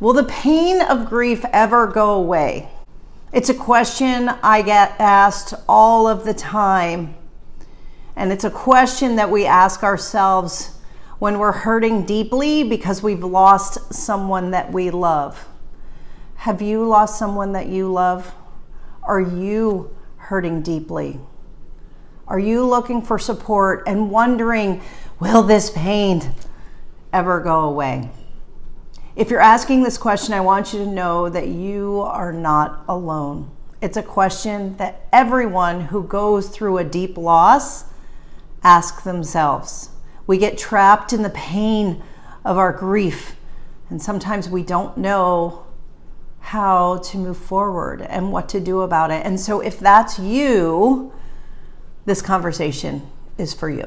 Will the pain of grief ever go away? It's a question I get asked all of the time. And it's a question that we ask ourselves when we're hurting deeply because we've lost someone that we love. Have you lost someone that you love? Are you hurting deeply? Are you looking for support and wondering, will this pain ever go away? If you're asking this question, I want you to know that you are not alone. It's a question that everyone who goes through a deep loss asks themselves. We get trapped in the pain of our grief, and sometimes we don't know how to move forward and what to do about it. And so if that's you, this conversation is for you.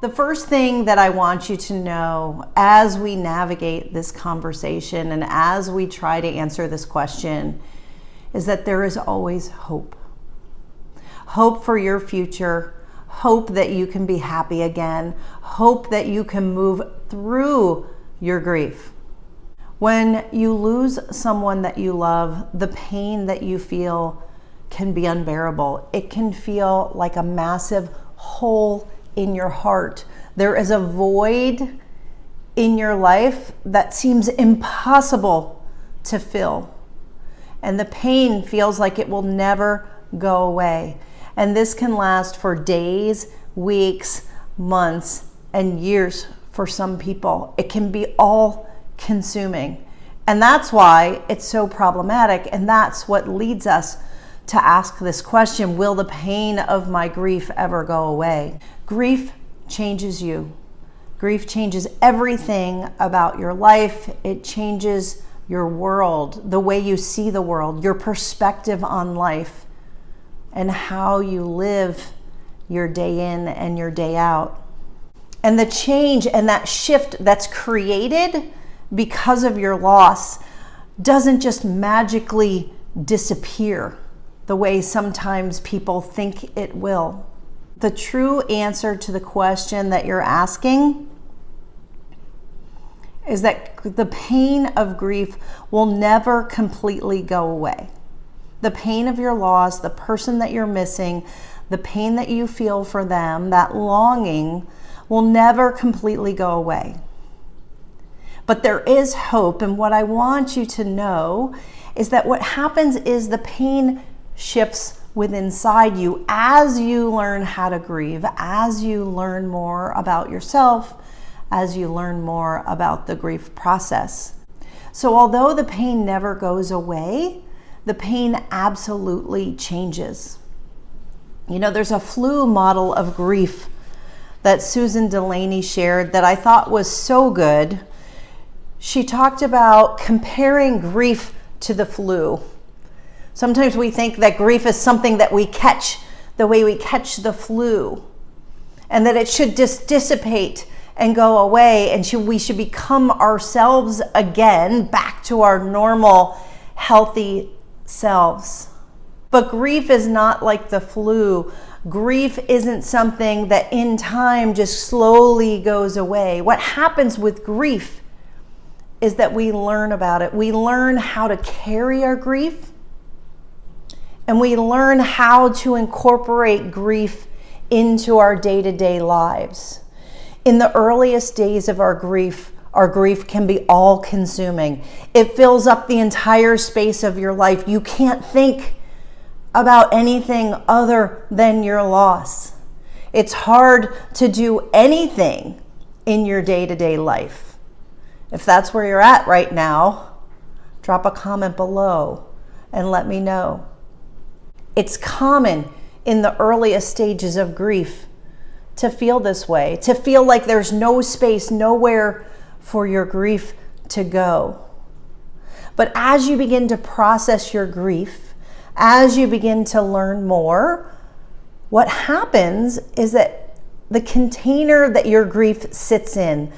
The first thing that I want you to know as we navigate this conversation and as we try to answer this question is that there is always hope. Hope for your future, hope that you can be happy again, hope that you can move through your grief. When you lose someone that you love, the pain that you feel can be unbearable. It can feel like a massive hole in your heart. There is a void in your life that seems impossible to fill. And the pain feels like it will never go away. And this can last for days, weeks, months, and years for some people. It can be all consuming. And that's why it's so problematic. And that's what leads us to ask this question, will the pain of my grief ever go away? Grief changes you. Grief changes everything about your life. It changes your world, the way you see the world, your perspective on life, and how you live your day in and your day out. And the change and that shift that's created because of your loss doesn't just magically disappear the way sometimes people think it will. The true answer to the question that you're asking is that the pain of grief will never completely go away. The pain of your loss, the person that you're missing, the pain that you feel for them, that longing will never completely go away. But there is hope, and what I want you to know is that what happens is the pain shifts within inside you as you learn how to grieve, as you learn more about yourself, as you learn more about the grief process. So although the pain never goes away, the pain absolutely changes. You know, there's a flu model of grief that Susan Delaney shared that I thought was so good. She talked about comparing grief to the flu. Sometimes we think that grief is something that we catch the way we catch the flu, and that it should just dissipate and go away, and we should become ourselves again, back to our normal, healthy selves. But grief is not like the flu. Grief isn't something that in time just slowly goes away. What happens with grief is that we learn about it. We learn how to carry our grief, and we learn how to incorporate grief into our day-to-day lives. In the earliest days of our grief can be all-consuming. It fills up the entire space of your life. You can't think about anything other than your loss. It's hard to do anything in your day-to-day life. If that's where you're at right now, drop a comment below and let me know. It's common in the earliest stages of grief to feel this way, to feel like there's no space, nowhere for your grief to go. But as you begin to process your grief, as you begin to learn more, what happens is that the container that your grief sits in,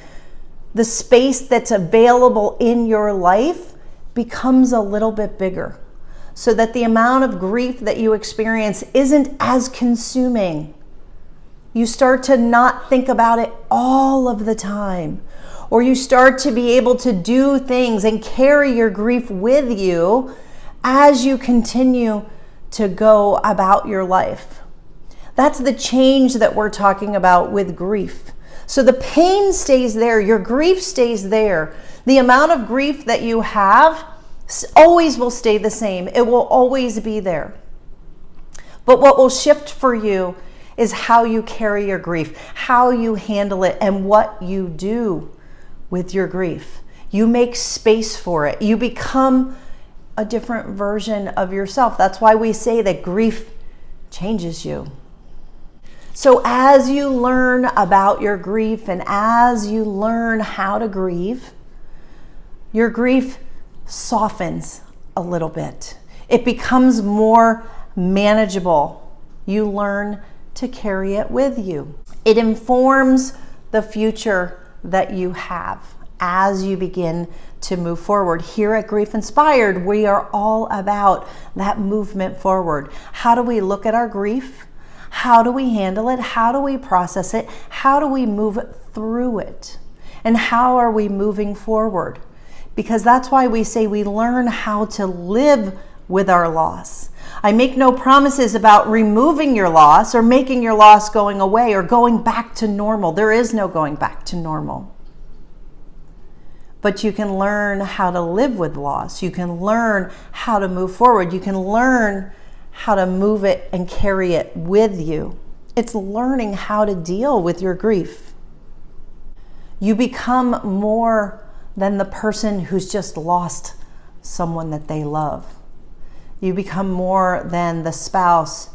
the space that's available in your life, becomes a little bit bigger, so that the amount of grief that you experience isn't as consuming. You start to not think about it all of the time. Or you start to be able to do things and carry your grief with you as you continue to go about your life. That's the change that we're talking about with grief. So the pain stays there, your grief stays there. The amount of grief that you have always will stay the same. It will always be there. But what will shift for you is how you carry your grief, how you handle it, and what you do with your grief. You make space for it. You become a different version of yourself. That's why we say that grief changes you. So as you learn about your grief and as you learn how to grieve, your grief softens a little bit. It becomes more manageable. You learn to carry it with you. It informs the future that you have as you begin to move forward. Here at Grief Inspired, we are all about that movement forward. How do we look at our grief? How do we handle it? How do we process it? How do we move through it? And how are we moving forward? Because that's why we say we learn how to live with our loss. I make no promises about removing your loss or making your loss going away or going back to normal. There is no going back to normal. But you can learn how to live with loss. You can learn how to move forward. You can learn how to move it and carry it with you. It's learning how to deal with your grief. You become more than the person who's just lost someone that they love. You become more than the spouse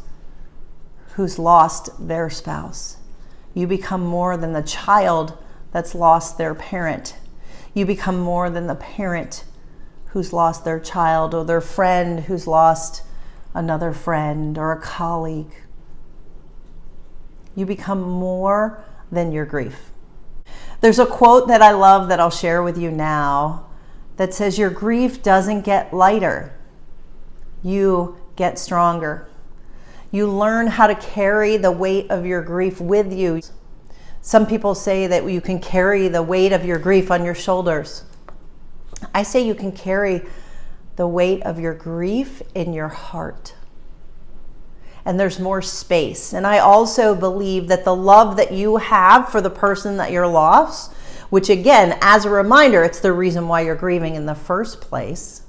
who's lost their spouse. You become more than the child that's lost their parent. You become more than the parent who's lost their child, or their friend who's lost another friend, or a colleague. You become more than your grief. There's a quote that I love that I'll share with you now that says, your grief doesn't get lighter. You get stronger. You learn how to carry the weight of your grief with you. Some people say that you can carry the weight of your grief on your shoulders. I say you can carry the weight of your grief in your heart. And there's more space. And I also believe that the love that you have for the person that you're lost, which again, as a reminder, it's the reason why you're grieving in the first place,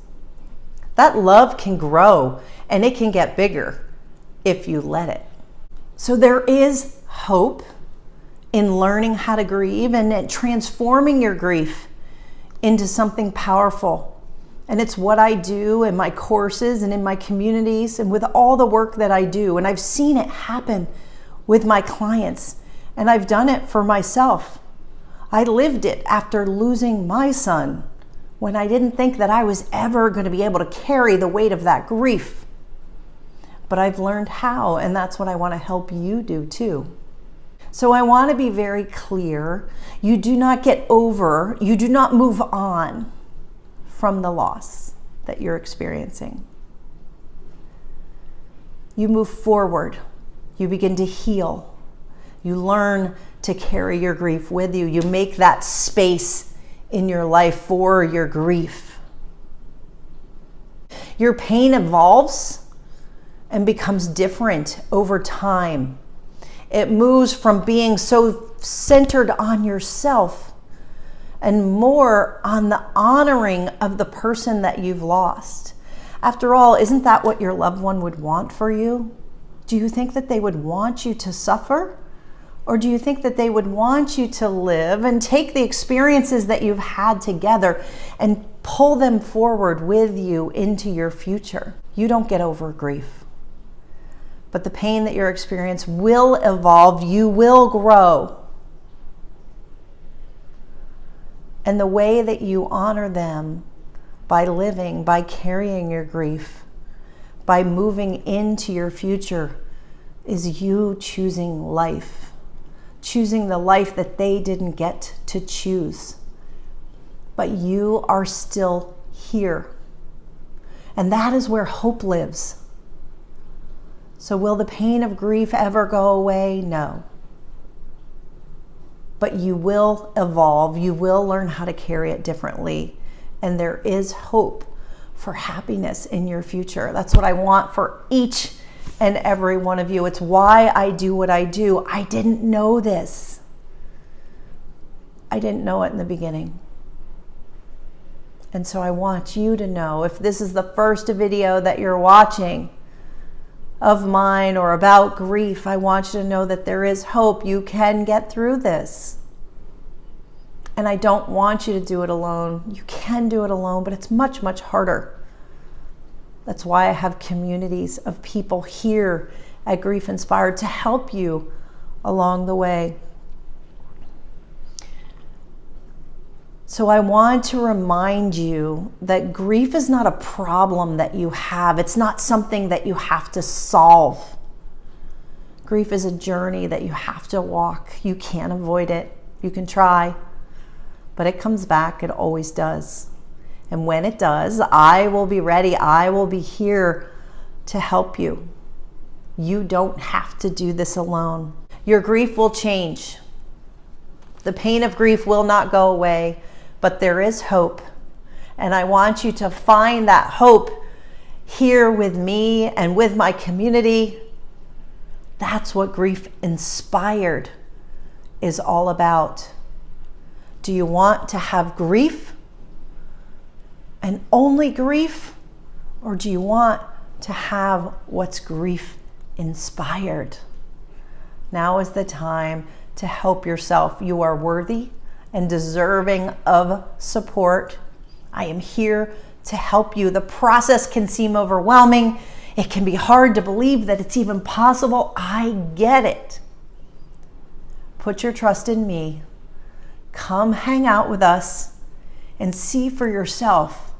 that love can grow and it can get bigger if you let it. So there is hope in learning how to grieve and transforming your grief into something powerful. And it's what I do in my courses and in my communities and with all the work that I do. And I've seen it happen with my clients, and I've done it for myself. I lived it after losing my son when I didn't think that I was ever going to be able to carry the weight of that grief. But I've learned how, and that's what I want to help you do too. So I want to be very clear. You do not get over, you do not move on from the loss that you're experiencing. You move forward. You begin to heal. You learn to carry your grief with you. You make that space in your life for your grief. Your pain evolves and becomes different over time. It moves from being so centered on yourself and more on the honoring of the person that you've lost. After all, isn't that what your loved one would want for you? Do you think that they would want you to suffer? Or do you think that they would want you to live and take the experiences that you've had together and pull them forward with you into your future? You don't get over grief. But the pain that you're experiencing will evolve. You will grow. And the way that you honor them by living, by carrying your grief, by moving into your future, is you choosing life. Choosing the life that they didn't get to choose. But you are still here. And that is where hope lives. So will the pain of grief ever go away? No. but you will evolve. You will learn how to carry it differently. And there is hope for happiness in your future. That's what I want for each and every one of you. It's why I do what I do. I didn't know this. I didn't know it in the beginning. And so I want you to know, if this is the first video that you're watching of mine or about grief, I want you to know that there is hope. You can get through this. And I don't want you to do it alone. You can do it alone, but it's much, much harder. That's why I have communities of people here at Grief Inspired to help you along the way. So I want to remind you that grief is not a problem that you have. It's not something that you have to solve. Grief is a journey that you have to walk. You can't avoid it. You can try, but it comes back. It always does. And when it does, I will be ready. I will be here to help you. You don't have to do this alone. Your grief will change. The pain of grief will not go away, but there is hope. And I want you to find that hope here with me and with my community. That's what Grief Inspired is all about. Do you want to have grief and only grief? Or do you want to have what's grief inspired? Now is the time to help yourself. You are worthy and deserving of support. I am here to help you. The process can seem overwhelming. It can be hard to believe that it's even possible. I get it. Put your trust in me. Come hang out with us and see for yourself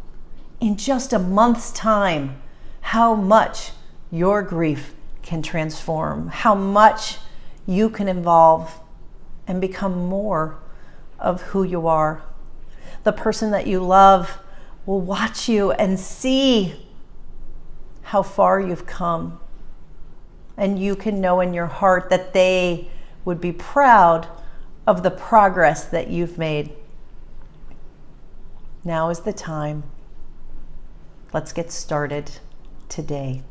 in just a month's time how much your grief can transform, how much you can evolve and become more of who you are. The person that you love will watch you and see how far you've come. And you can know in your heart that they would be proud of the progress that you've made. Now is the time. Let's get started today.